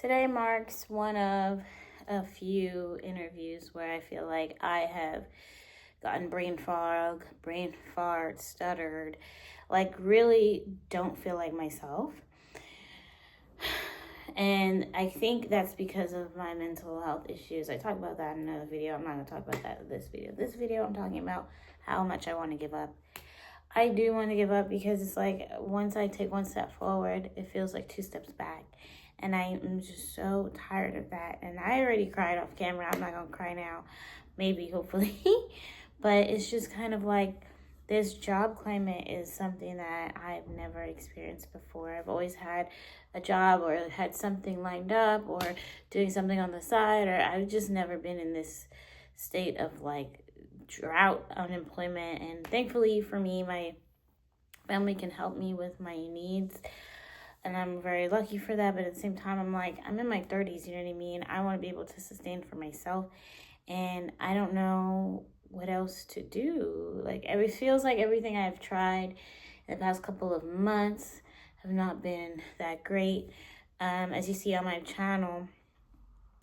Today marks one of a few interviews where I feel like I have gotten brain fog, brain fart, stuttered, like really don't feel like myself. And I think that's because of my mental health issues. I talk about that in another video. I'm not going to talk about that in this video. This video, I'm talking about how much I want to give up. I do want to give up because it's like once I take one step forward, it feels like two steps back. And I am just so tired of that. And I already cried off camera. I'm not going to cry now. Maybe, hopefully. But it's just kind of like this job climate is something that I've never experienced before. I've always had a job or had something lined up or doing something on the side, or I've just never been in this state of like drought, unemployment. And thankfully for me, my family can help me with my needs, and I'm very lucky for that. But at the same time, I'm like, I'm in my 30s, you know what I mean? I want to be able to sustain for myself, and I don't know what else to do. Like, it feels like everything I've tried in the past couple of months have not been that great. As you see on my channel,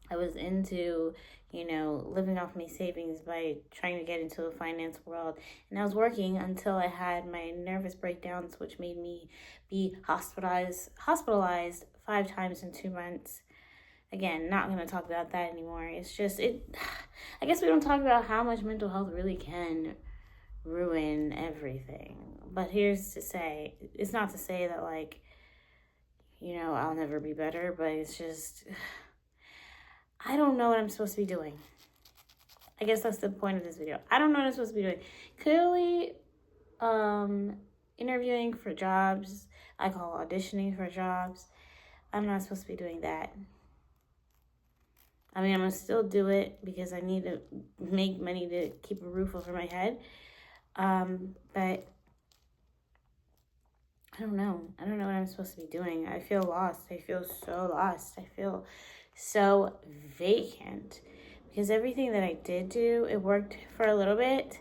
I was into, living off my savings by trying to get into the finance world. And I was working until I had my nervous breakdowns, which made me be hospitalized 5 times in 2 months. Again, not going to talk about that anymore. It's just, I guess we don't talk about how much mental health really can ruin everything. But here's to say, it's not to say that, like, I'll never be better, but it's just, I don't know what I'm supposed to be doing. I guess that's the point of this video. I don't know what I'm supposed to be doing. Clearly, interviewing for jobs, I call auditioning for jobs. I'm not supposed to be doing that. I mean, I'm going to still do it because I need to make money to keep a roof over my head. But I don't know. I don't know what I'm supposed to be doing. I feel lost. I feel so lost. I feel so vacant because everything that I did do, it worked for a little bit.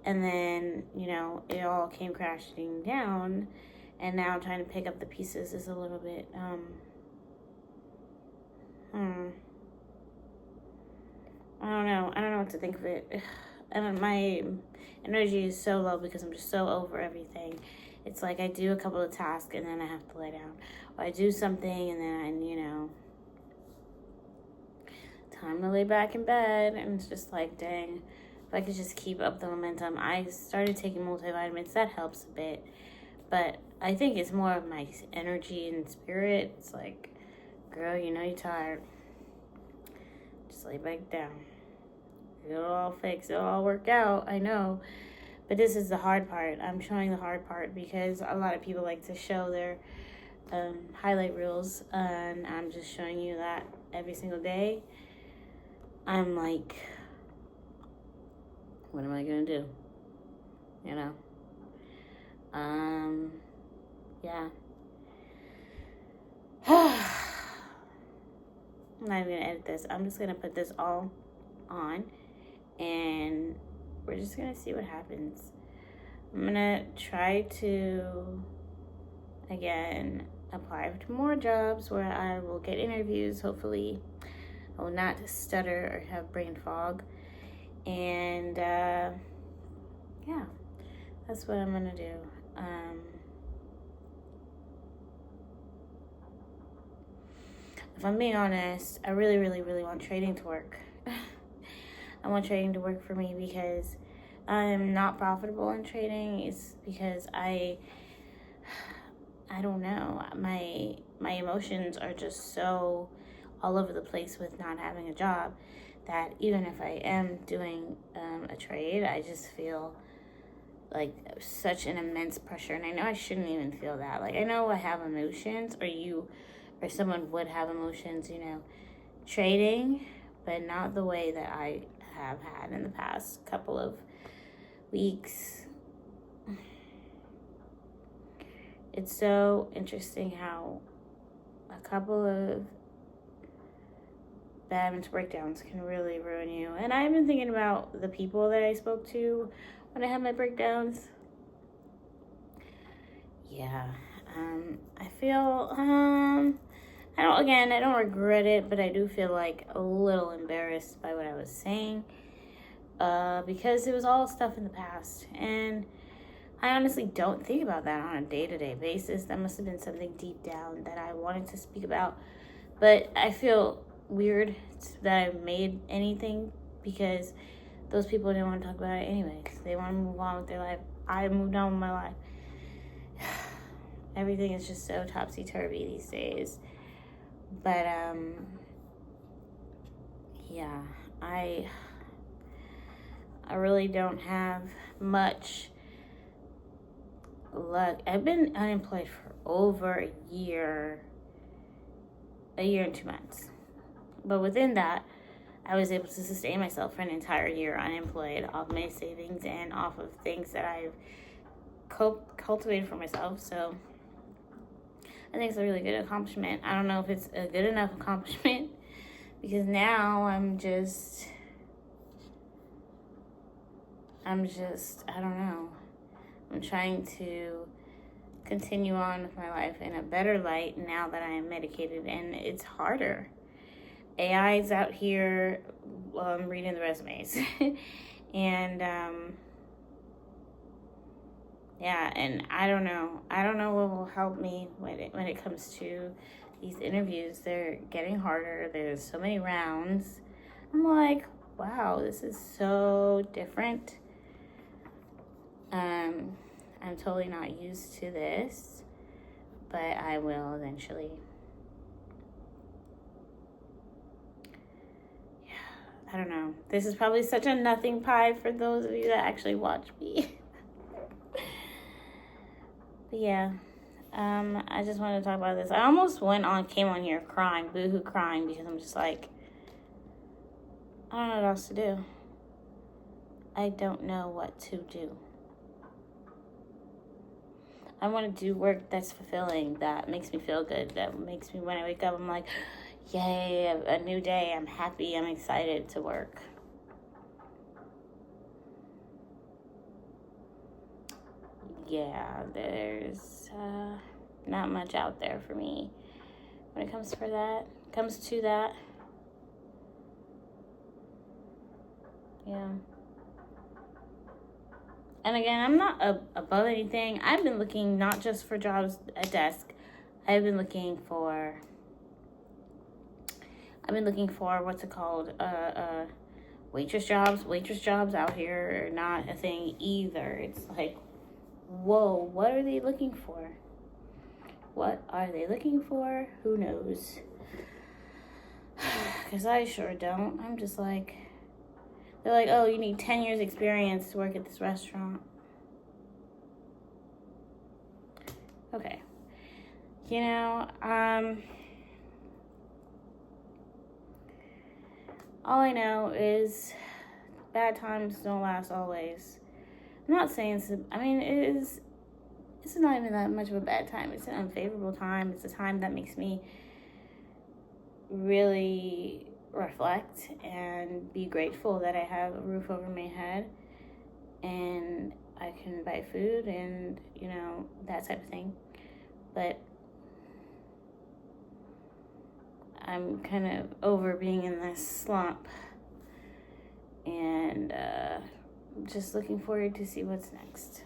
And then, it all came crashing down. And now trying to pick up the pieces is a little bit, I don't know. I don't know what to think of it. And my energy is so low because I'm just so over everything. It's like I do a couple of tasks and then I have to lay down. Or I do something and then, time to lay back in bed. And it's just like, dang, if I could just keep up the momentum. I started taking multivitamins. That helps a bit. But I think it's more of my energy and spirit. It's like, girl, you're tired. Just lay back down. It'll all fix. It'll all work out. I know. But this is the hard part. I'm showing the hard part because a lot of people like to show their highlight reels. And I'm just showing you that every single day. I'm like, what am I going to do? Yeah. I'm not even going to edit this. I'm just going to put this all on. And we're just going to see what happens. I'm going to try to, again, apply to more jobs where I will get interviews. Hopefully, I will not stutter or have brain fog. And, that's what I'm going to do. If I'm being honest, I really, really, really want trading to work. I want trading to work for me because I'm not profitable in trading. It's because I don't know. My emotions are just so all over the place with not having a job that even if I am doing a trade, I just feel like such an immense pressure. And I know I shouldn't even feel that. Like, I know I have emotions, or someone would have emotions, trading, but not the way that I have had in the past couple of weeks. It's so interesting how a couple of bad mental breakdowns can really ruin you. And I've been thinking about the people that I spoke to when I had my breakdowns. Yeah, I feel I don't regret it, but I do feel like a little embarrassed by what I was saying, because it was all stuff in the past, and I honestly don't think about that on a day-to-day basis. That must have been something deep down that I wanted to speak about, but I feel weird that I made anything, because those people didn't want to talk about it anyways. They want to move on with their life. I moved on with my life. Everything is just so topsy-turvy these days. But, yeah, I really don't have much luck. I've been unemployed for over a year and 2 months. But within that, I was able to sustain myself for an entire year unemployed off my savings and off of things that I've cultivated for myself. So I think it's a really good accomplishment. I don't know if it's a good enough accomplishment, because now I'm just, I don't know. I'm trying to continue on with my life in a better light now that I am medicated, and it's harder. AI's out here reading the resumes. And, yeah, and I don't know what will help me when it comes to these interviews. They're getting harder. There's so many rounds. I'm like, wow, this is so different. I'm totally not used to this, but I will eventually. Yeah, I don't know. This is probably such a nothing pie for those of you that actually watch me. But yeah, I just wanted to talk about this. I almost came on here crying, boohoo crying, because I'm just like, I don't know what else to do. I don't know what to do. I want to do work that's fulfilling, that makes me feel good, that makes me, when I wake up, I'm like, yay, a new day, I'm happy, I'm excited to work. Yeah, there's not much out there for me when it comes to that. Yeah. And again, I'm not above anything. I've been looking not just for jobs at desk. I've been looking for what's it called? Waitress jobs. Waitress jobs out here are not a thing either. It's like, whoa, what are they looking for? What are they looking for? Who knows? Because I sure don't. I'm just like, they're like, oh, you need 10 years experience to work at this restaurant. Okay. You know, all I know is bad times don't last always. I'm not saying it's not even that much of a bad time. It's an unfavorable time. It's a time that makes me really reflect and be grateful that I have a roof over my head and I can buy food and, that type of thing. But I'm kind of over being in this slump, and just looking forward to see what's next.